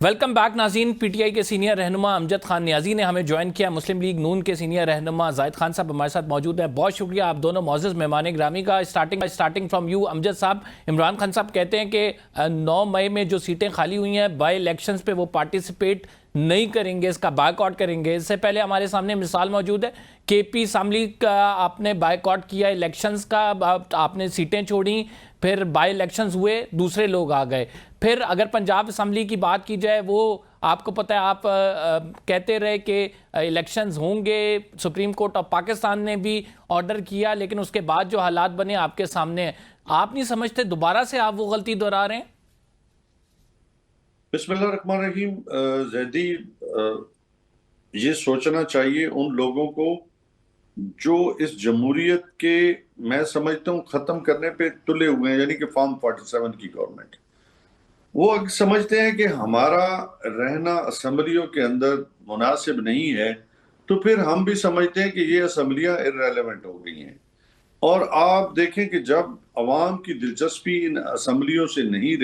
Welcome back ناظرین. P T I کے senior رہنما امجد خان نیازی نے ہمیں جوائن کیا. مسلم لیگ نون کے سینئر رہنما زاہد خان صاحب ہمارے ساتھ موجود ہیں. بہت شکریہ آپ دونوں معزز مہمان گرامی کا. اسٹارٹنگ فرام یو امجد صاحب. عمران خان صاحب کہتے ہیں کہ 9 مئی میں جو سیٹیں خالی ہوئی ہیں بائی الیکشنز پہ وہ پارٹیسپیٹ نہیں کریں گے, اس کا بائیک آؤٹ کریں گے. اس سے پہلے ہمارے سامنے مثال موجود ہے, کے پی اسمبلی کا آپ نے بائیک آؤٹ کیا, الیکشنز کا آپ نے سیٹیں چھوڑیں, پھر بائی الیکشنز ہوئے, دوسرے لوگ آ گئے. پھر اگر پنجاب اسمبلی کی بات کی جائے, وہ آپ کو پتہ ہے آپ کہتے رہے کہ الیکشنز ہوں گے, سپریم کورٹ آف پاکستان نے بھی آرڈر کیا, لیکن اس کے بعد جو حالات بنے آپ کے سامنے ہیں. آپ نہیں سمجھتے دوبارہ سے آپ وہ غلطی دہرا رہے ہیں؟ بسم اللہ الرحمن الرحیم. زیدی, یہ سوچنا چاہیے ان لوگوں کو جو اس جمہوریت کے میں سمجھتا ہوں ختم کرنے پہ تلے ہوئے ہیں, یعنی کہ فارم 47 کی گورنمنٹ. وہ سمجھتے ہیں کہ ہمارا رہنا اسمبلیوں کے اندر مناسب نہیں ہے, تو پھر ہم بھی سمجھتے ہیں کہ یہ اسمبلیاں irrelevant ہو گئی ہیں. اور آپ دیکھیں کہ جب عوام کی دلچسپی ان اسمبلیوں سے نہیں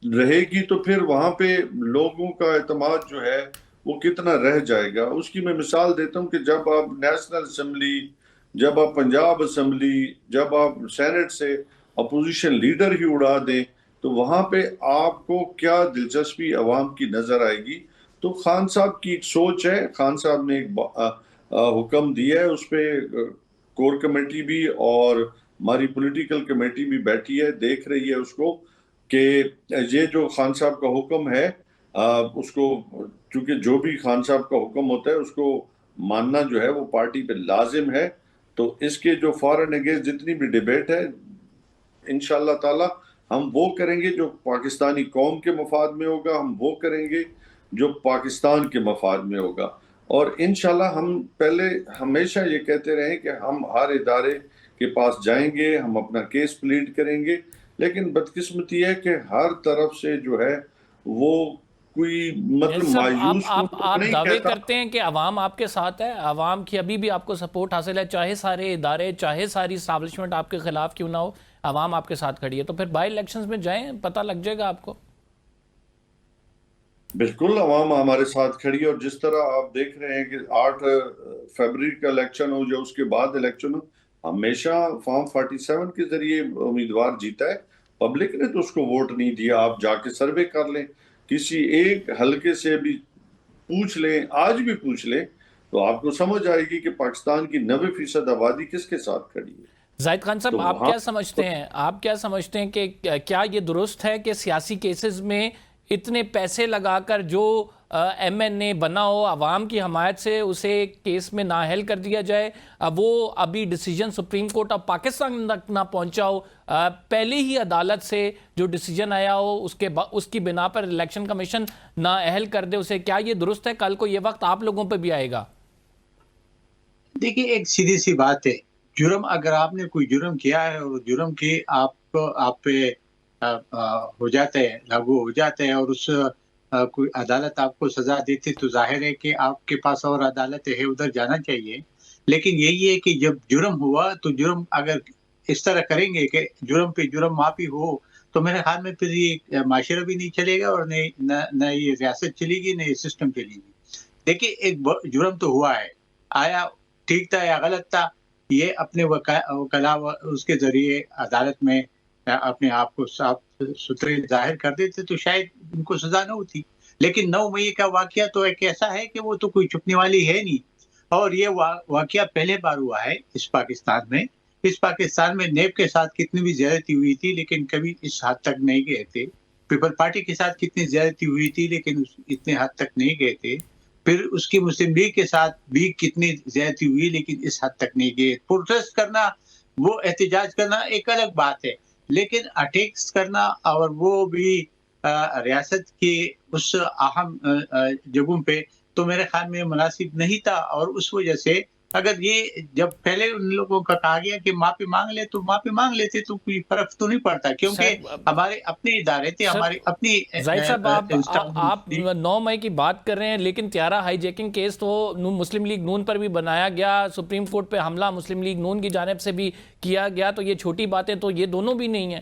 رہے گی تو پھر وہاں پہ لوگوں کا اعتماد جو ہے وہ کتنا رہ جائے گا. اس کی میں مثال دیتا ہوں کہ جب آپ نیشنل اسمبلی, جب آپ پنجاب اسمبلی, جب آپ سینٹ سے اپوزیشن لیڈر ہی اڑا دیں تو وہاں پہ آپ کو کیا دلچسپی عوام کی نظر آئے گی. تو خان صاحب کی ایک سوچ ہے, خان صاحب نے ایک حکم دیا ہے, اس پہ کور کمیٹی بھی اور ہماری پولیٹیکل کمیٹی بھی بیٹھی ہے, دیکھ رہی ہے اس کو کہ یہ جو خان صاحب کا حکم ہے اس کو, چونکہ جو بھی خان صاحب کا حکم ہوتا ہے اس کو ماننا جو ہے وہ پارٹی پہ لازم ہے. تو اس کے جو فارن اگینسٹ جتنی بھی ڈیبیٹ ہے انشاءاللہ تعالی ہم وہ کریں گے جو پاکستانی قوم کے مفاد میں ہوگا, ہم وہ کریں گے جو پاکستان کے مفاد میں ہوگا. اور انشاءاللہ ہم پہلے ہمیشہ یہ کہتے رہیں کہ ہم ہر ادارے کے پاس جائیں گے, ہم اپنا کیس پلیڈ کریں گے, لیکن بدقسمتی ہے کہ ہر طرف سے جو ہے وہ کوئی مطلب مایوس آپ نہیں دعوے کہتا. کرتے ہیں کہ عوام آپ کے ساتھ ہے, عوام کی ابھی بھی آپ کو سپورٹ حاصل ہے, چاہے سارے ادارے, چاہے ساری اسٹیبلشمنٹ آپ کے خلاف کیوں نہ ہو, عوام آپ کے ساتھ کھڑی ہے. تو پھر بائی الیکشنز میں جائیں, پتہ لگ جائے گا آپ کو. بالکل عوام ہمارے ساتھ کھڑی ہے, اور جس طرح آپ دیکھ رہے ہیں کہ 8 فروری کا الیکشن ہو یا اس کے بعد الیکشن ہو, ہمیشہ فارم 47 کے ذریعے امیدوار جیتا ہے. پبلک نے تو اس کو ووٹ نہیں دیا. آپ جا کے سروے کر لیں, کسی ایک حلقے سے بھی پوچھ لیں, آج بھی پوچھ لیں, تو آپ کو سمجھ آئے گی کہ پاکستان کی 90% آبادی کس کے ساتھ کھڑی ہے. زاہد خان صاحب, تو آپ وہاں کیا سمجھتے ہیں کہ کیا یہ درست ہے کہ سیاسی کیسز میں اتنے پیسے لگا کر جو ایم این اے بنا ہو عوام کی حمایت سے اسے کیس میں نااہل کر دیا جائے, وہ ابھی decision supreme court of Pakistan تک نہ پہنچا ہو, پہلے ہی عدالت سے جو ڈیسیجن آیا ہو اس کی بنا پر الیکشن کمیشن نااہل کر دے اسے, کیا یہ درست ہے؟ کل کو یہ وقت آپ لوگوں پہ بھی آئے گا. دیکھیے, ایک سیدھی سی بات ہے, جرم اگر آپ نے کوئی جرم کیا ہے اور جرم کی آپ پہ ہو جاتا ہے, لاگو ہو جاتا ہے, اور اس کوئی عدالت آپ کو سزا دیتی, تو ظاہر ہے کہ آپ کے پاس اور عدالت ہے, ادھر جانا چاہیے. لیکن یہی ہے کہ جب جرم ہوا تو جرم اگر اس طرح کریں گے کہ جرم پہ جرم معافی ہو, تو میرے خیال میں پھر یہ معاشرہ بھی نہیں چلے گا, اور نہ یہ ریاست چلے گی, نہ یہ سسٹم چلے گی. دیکھیے, ایک جرم تو ہوا ہے, آیا ٹھیک تھا یا غلط تھا, یہ اپنے وکلا اس کے ذریعے عدالت میں اپنے آپ کو صاف ستھرے ظاہر کر دیتے تو شاید ان کو سزا نہ ہوتی. لیکن 9 مئی کا واقعہ تو ایک ایسا ہے کہ وہ تو کوئی چھپنے والی ہے نہیں, اور یہ واقعہ پہلے بار ہوا ہے اس پاکستان میں. اس پاکستان میں نیب کے ساتھ کتنی بھی زیادتی ہوئی تھی لیکن کبھی اس حد تک نہیں گئے تھے. پیپل پارٹی کے ساتھ کتنی زیادتی ہوئی تھی لیکن اتنے حد تک نہیں گئے تھے. پھر اس کی مسلم لیگ کے ساتھ بھی کتنی زیادتی ہوئی لیکن اس حد تک نہیں گئے. پروٹیسٹ کرنا, وہ احتجاج کرنا ایک الگ بات ہے, لیکن اٹیکس کرنا اور وہ بھی ریاست کی اس اہم جگہوں پہ, تو میرے خیال میں مناسب نہیں تھا. اور اس وجہ سے اگر یہ جب پہلے ان لوگوں کا کہا گیا کہ معافی مانگ لے تو معافی مانگ لیتے تو کوئی فرق تو نہیں پڑتا, کیونکہ ہمارے اپنے ادارے تھے, ہماری اپنی زاہد صاحب, آپ 9 مئی کی بات کر رہے ہیں, لیکن تیارہ ہائی جیکنگ کیس تو مسلم لیگ نون پر بھی بنایا گیا, سپریم کورٹ پہ حملہ مسلم لیگ نون کی جانب سے بھی کیا گیا, تو یہ چھوٹی باتیں تو یہ دونوں بھی نہیں ہیں.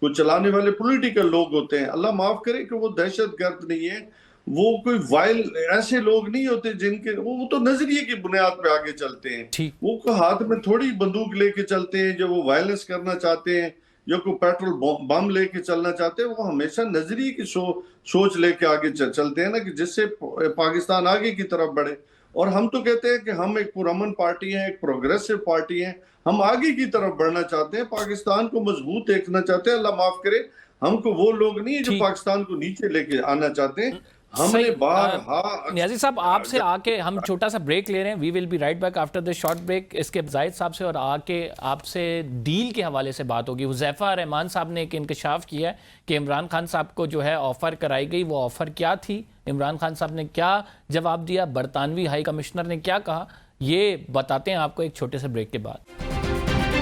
کو چلانے والے پولیٹیکل لوگ ہوتے ہیں. اللہ معاف کرے کہ وہ دہشت گرد نہیں ہے, وہ کوئی وائل ایسے لوگ نہیں ہوتے جن کے وہ تو نظریے کی بنیاد پہ آگے چلتے ہیں. وہ ہاتھ میں تھوڑی بندوق لے کے چلتے ہیں جو وہ وائلنس کرنا چاہتے ہیں, جو کوئی پیٹرول بم لے کے چلنا چاہتے ہیں. وہ ہمیشہ نظریے کی سوچ لے کے آگے چلتے ہیں نا, کہ جس سے پاکستان آگے کی طرف بڑھے. اور ہم تو کہتے ہیں کہ ہم ایک پرامن پارٹی ہیں, ایک پروگریسو پارٹی ہیں, ہم آگے کی طرف بڑھنا چاہتے ہیں, پاکستان کو مضبوط دیکھنا چاہتے ہیں. اللہ معاف کرے ہم کو وہ لوگ نہیں ہیں جو پاکستان کو نیچے لے کے آنا چاہتے ہیں. ہم نے نیازی صاحب آپ سے آ کے ہم چھوٹا سا بریک لے رہے ہیں. We will be right back after this short break. اس کے زاہد صاحب سے اور آ کے آپ سے ڈیل کے حوالے سے بات ہوگی. حذیفہ رحمان صاحب نے ایک انکشاف کیا ہے کہ عمران خان صاحب کو جو ہے آفر کرائی گئی, وہ آفر کیا تھی, عمران خان صاحب نے کیا جواب دیا, برطانوی ہائی کمشنر نے کیا کہا, یہ بتاتے ہیں آپ کو ایک چھوٹے سے بریک کے بعد.